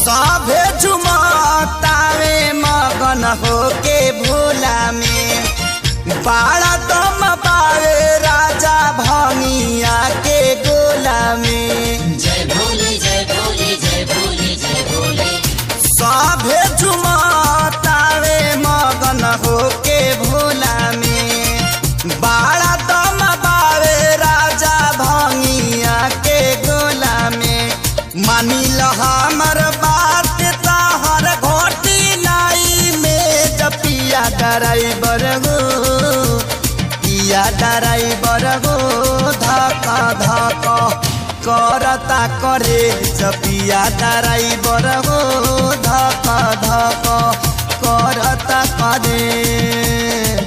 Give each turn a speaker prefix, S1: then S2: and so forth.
S1: सभे झुमतावे मगन होके भोला में बाड़ा दम पावे राजा भंगिया के गोला में।
S2: जय भोले जय भोले जय भोले जय भोले।
S1: सभे झुमतावे मगन होके भोला में बाड़ा दम पावे राजा भंगिया के गोला में। मानिल हमर बात ताहर घोटी नाई में जपिया ड्राइवर गो पिया ड्राइवर गो धक धक करता करे जपिया ड्राइवर गो धक धक करता करे।